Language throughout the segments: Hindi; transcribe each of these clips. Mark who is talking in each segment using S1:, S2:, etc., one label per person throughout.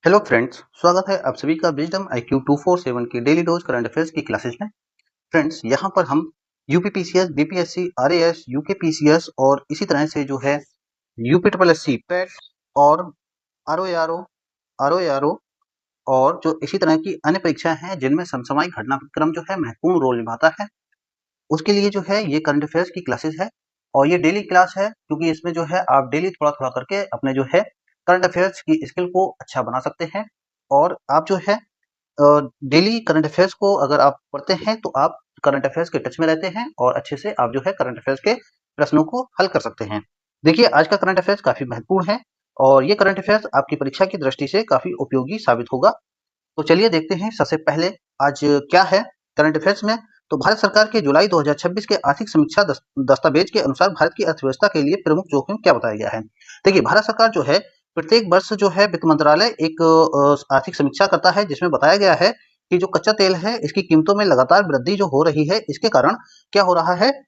S1: हेलो फ्रेंड्स, स्वागत है आप सभी का विजडम IQ 247 की डेली डोज करंट अफेयर्स की क्लासेस में। फ्रेंड्स, यहाँ पर हम यूपीपीसीएस, बीपीएससी, आरएएस, यूकेपीसीएस और इसी तरह से जो है यूपीएससी, पेट और आरओएआरओ आरओएआरओ और जो इसी तरह की अन्य परीक्षाएं हैं जिनमें समसामयिक घटनाक्रम जो है महत्वपूर्ण रोल निभाता है, उसके लिए जो है ये करंट अफेयर्स की क्लासेस है। और ये डेली क्लास है क्योंकि इसमें जो है आप डेली थोड़ा थोड़ा करके अपने जो है करंट अफेयर्स की स्किल को अच्छा बना सकते हैं। और आप जो है डेली करंट अफेयर्स को अगर आप पढ़ते हैं तो आप करंट अफेयर्स के टच में रहते हैं और अच्छे से आप जो है करंट अफेयर्स के प्रश्नों को हल कर सकते हैं। देखिए, आज का करंट अफेयर्स काफी महत्वपूर्ण है और ये करंट अफेयर्स आपकी परीक्षा की दृष्टि से काफी उपयोगी साबित होगा। तो चलिए देखते हैं सबसे पहले आज क्या है करंट अफेयर्स में। तो भारत सरकार के जुलाई 2026 के आर्थिक समीक्षा दस्तावेज के अनुसार भारत की अर्थव्यवस्था के लिए प्रमुख जोखिम क्या बताया गया है। देखिए, भारत सरकार जो है प्रत्येक वर्ष जो है वित्त मंत्रालय एक आर्थिक समीक्षा करता है जिसमें बताया गया है कि जो कच्चा तेल है इसकी कीमतों में लगातार वृद्धि जो हो रही है, इसके कारण क्या हो रहा है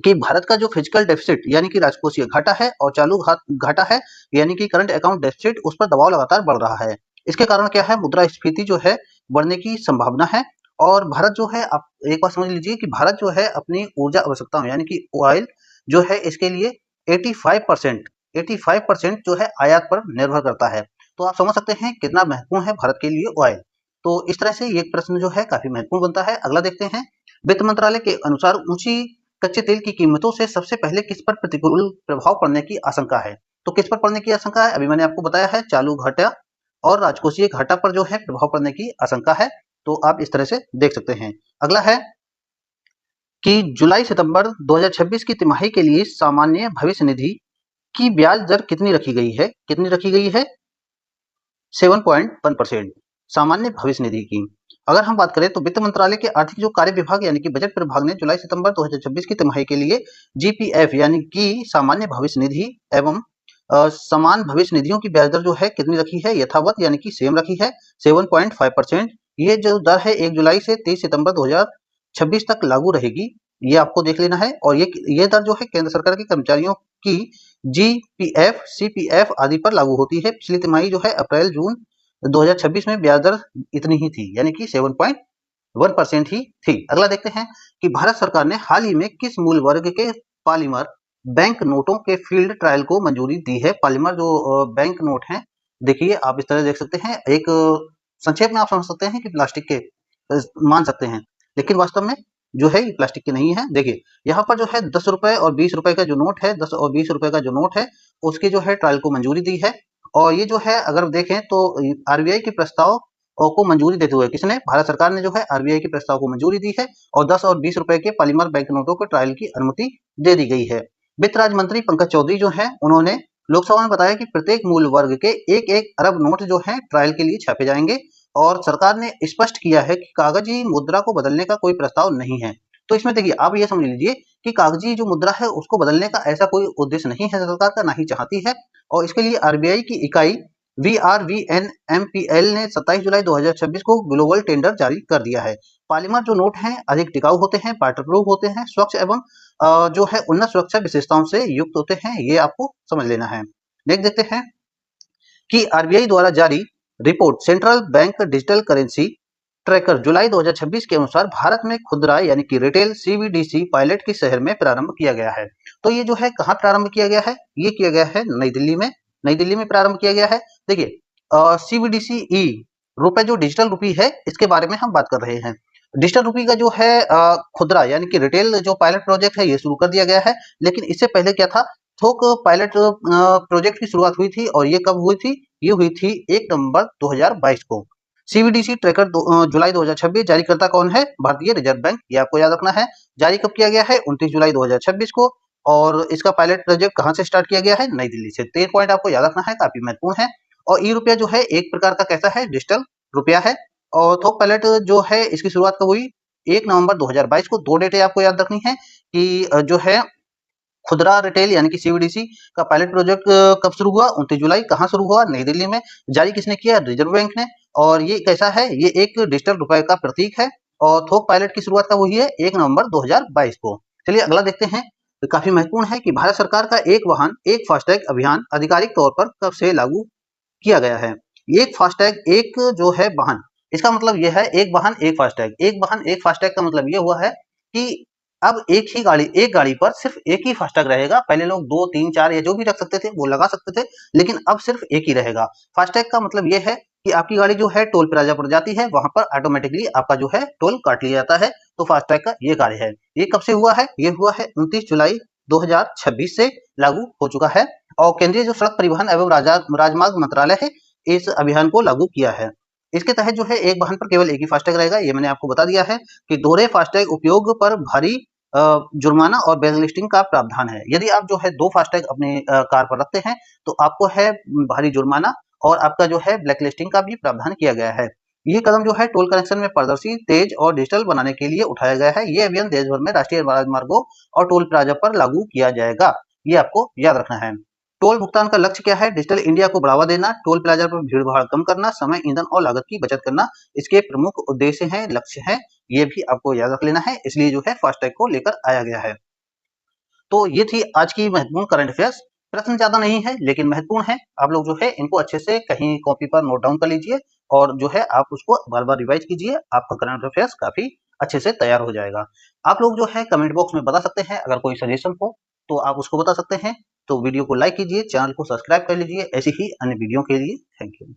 S1: कि भारत का जो फिजिकल डेफिसिट यानी कि राजकोषीय घाटा है और चालू घाटा है यानी कि करंट अकाउंट डेफिसिट, उस पर दबाव लगातार बढ़ रहा है। इसके कारण क्या है, मुद्रास्फीति जो है बढ़ने की संभावना है। और भारत जो है, आप एक बात समझ लीजिए कि भारत जो है अपनी ऊर्जा आवश्यकताओं यानी कि ऑयल जो है इसके लिए 85% जो है आयात पर निर्भर करता है। तो आप समझ सकते हैं कितना महत्वपूर्ण है भारत के लिए ऑयल। तो इस तरह से ये प्रश्न जो है काफी महत्वपूर्ण बनता है। अगला देखते हैं, वित्त मंत्रालय के अनुसार ऊंची कच्चे तेल की कीमतों से सबसे पहले किस पर प्रतिकूल प्रभाव पड़ने की आशंका है। तो किस पर पड़ने की आशंका है, अभी मैंने आपको बताया है, चालू घाटा और राजकोषीय घाटा पर जो है प्रभाव पड़ने की आशंका है। तो आप इस तरह से देख सकते हैं। अगला है कि जुलाई सितंबर 2026 की तिमाही के लिए सामान्य भविष्य निधि की ब्याज दर कितनी रखी गई है। कितनी रखी गई है? 7.1% सामान्य भविष्य निधि की। अगर हम बात करें तो वित्त मंत्रालय के आर्थिक जो कार्य विभाग यानी कि बजट विभाग ने जुलाई सितंबर 2026 की तिमाही के लिए जीपीएफ यानी कि सामान्य भविष्य निधि एवं समान भविष्य निधियों की ब्याज दर जो है कितनी रखी है, यथावत यानी कि सेम रखी है 7.5%। ये जो दर है 1 जुलाई से 30 सितंबर 2026 तक लागू रहेगी, ये आपको देख लेना है। और ये दर जो है केंद्र सरकार के कर्मचारियों की जीपीएफ, सीपीएफ आदि पर लागू होती है। पिछली तिमाही जो है अप्रैल जून 2026 में ब्याज दर इतनी ही थी यानी कि 7.1% ही थी। अगला देखते हैं कि भारत सरकार ने हाल ही में किस मूल वर्ग के पॉलीमर बैंक नोटों के फील्ड ट्रायल को मंजूरी दी है। पॉलीमर जो बैंक नोट हैं, देखिए आप इस तरह देख सकते हैं। एक संक्षेप में आप समझ सकते हैं कि प्लास्टिक के मान सकते हैं, लेकिन वास्तव में जो है ये प्लास्टिक के नहीं है। देखिए, यहाँ पर जो है 10 रुपए और 20 रुपए का जो नोट है, 10 और 20 रुपए का जो नोट है, उसकी जो है ट्रायल को मंजूरी दी है। और ये जो है अगर देखें तो आरबीआई के प्रस्ताव को मंजूरी देते हुए किसने, भारत सरकार ने जो है आरबीआई के प्रस्ताव को मंजूरी दी है और 10 और 20 रुपए के पॉलीमर बैंक नोटों को ट्रायल की अनुमति दे दी गई है। वित्त राज्य मंत्री पंकज चौधरी जो है उन्होंने लोकसभा में बताया कि प्रत्येक मूल वर्ग के एक एक अरब नोट जो है ट्रायल के लिए छापे जाएंगे और सरकार ने स्पष्ट किया है कि कागजी मुद्रा को बदलने का कोई प्रस्ताव नहीं है। तो इसमें देखिए, आप ये समझ लीजिए कि कागजी जो मुद्रा है उसको बदलने का ऐसा कोई उद्देश्य नहीं है सरकार का, ना ही चाहती है। और इसके लिए आरबीआई की इकाई VRVNMPL ने 27 जुलाई 2026 को ग्लोबल टेंडर जारी कर दिया है। पॉलीमर जो नोट हैं अधिक टिकाऊ होते हैं, वाटरप्रूफ होते हैं, स्वच्छ एवं जो है उन्नत सुरक्षा विशेषताओं से युक्त होते हैं, ये आपको समझ लेना है। देख देखते हैं कि आरबीआई द्वारा जारी report central bank digital currency tracker जुलाई 2026 के अनुसार भारत में खुदरा यानी कि रिटेल सीबीडीसी पायलट के शहर में प्रारंभ किया गया है। तो ये जो है कहाँ प्रारंभ किया गया है, ये किया गया है नई दिल्ली में। नई दिल्ली में प्रारंभ किया गया है। देखिए, सीबीडीसी ई रुपए जो डिजिटल रुपी है इसके बारे में हम बात कर रहे हैं। डिजिटल रुपी का जो है खुदरा यानी कि रिटेल जो पायलट प्रोजेक्ट है ये शुरू कर दिया गया है। लेकिन इससे पहले क्या था, थोक पायलट प्रोजेक्ट की शुरुआत हुई थी और ये कब हुई थी, ये हुई थी 1 नवंबर 2022 को। सीबीडीसी ट्रैकर जुलाई 2026 जारीकर्ता कौन है, भारतीय रिजर्व बैंक, ये आपको याद रखना है। जारी कब किया गया है, 29 जुलाई 2026 को। और इसका पायलट प्रोजेक्ट कहाँ से स्टार्ट किया गया है, नई दिल्ली से। 3 पॉइंट आपको याद रखना है, काफी महत्वपूर्ण है। और ई रुपया जो है एक प्रकार का कैसा है, डिजिटल रुपया है। और थोक पायलट जो है इसकी शुरुआत कब हुई, 1 नवंबर 2022 को। 2 डेटें आपको याद रखनी है कि जो है खुदरा रिटेल यानी कि सीबीडीसी का पायलट प्रोजेक्ट कब शुरू हुआ, 29 जुलाई। कहाँ शुरू हुआ, नई दिल्ली में। जारी किसने किया, रिजर्व बैंक ने। और ये कैसा है, ये एक डिजिटल रुपए का प्रतीक है। और थोक पायलट की शुरुआत कब हुई है, 1 नवंबर 2022 को। चलिए अगला देखते हैं। तो काफी महत्वपूर्ण है कि भारत सरकार का एक वाहन एक फास्टैग अभियान आधिकारिक तौर पर कब से लागू किया गया है। एक फास्टैग एक जो है वाहन, इसका मतलब यह है एक वाहन एक फास्टैग। एक वाहन एक फास्टैग का मतलब ये हुआ है कि अब एक गाड़ी पर सिर्फ एक ही फास्टैग रहेगा। पहले लोग 2, 3, 4 या जो भी रख सकते थे वो लगा सकते थे, लेकिन अब सिर्फ एक ही रहेगा। फास्टैग का मतलब ये है कि आपकी गाड़ी जो है टोल प्लाजा पर जाती है, वहां पर ऑटोमेटिकली आपका जो है टोल काट लिया जाता है। तो फास्टैग का ये कार्य है। ये कब से हुआ है? ये हुआ है 29 जुलाई 2026 से लागू हो चुका है। और केंद्रीय जो सड़क परिवहन एवं राजमार्ग मंत्रालय है, इस अभियान को लागू किया है। इसके तहत जो है एक वाहन पर केवल एक ही फास्टैग रहेगा। ये मैंने आपको बता दिया है कि दोहरे फास्टैग उपयोग पर भारी जुर्माना और बैग लिस्टिंग का प्रावधान है। यदि आप जो है 2 फास्टैग अपने कार पर रखते हैं तो आपको है भारी जुर्माना और आपका जो है ब्लैक लिस्टिंग का भी प्रावधान किया गया है। ये कदम जो है टोल कनेक्शन में पारदर्शी, तेज और डिजिटल बनाने के लिए उठाया गया है। ये अभियान देश भर में राष्ट्रीय राजमार्गों और टोल प्लाजा पर लागू किया जाएगा। ये आपको याद रखना है। टोल भुगतान का लक्ष्य क्या है? डिजिटल इंडिया को बढ़ावा देना, टोल प्लाजा पर भीड़ भाड़ कम करना, समय, ईंधन और लागत की बचत करना इसके प्रमुख उद्देश्य हैं, लक्ष्य हैं। ये भी आपको याद रख लेना है, इसलिए जो है फास्टैग को लेकर आया गया है। तो ये थी आज की महत्वपूर्ण करंट अफेयर्स। प्रश्न ज्यादा नहीं है लेकिन महत्वपूर्ण है। आप लोग जो है इनको अच्छे से कहीं कॉपी पर नोट डाउन कर लीजिए और जो है आप उसको बार बार रिवाइज कीजिए। आपका करंट अफेयर्स काफी अच्छे से तैयार हो जाएगा। आप लोग जो है कमेंट बॉक्स में बता सकते हैं, अगर कोई सजेशन हो तो आप उसको बता सकते हैं। तो वीडियो को लाइक कीजिए, चैनल को सब्सक्राइब कर लीजिए ऐसी ही अन्य वीडियो के लिए। Thank you.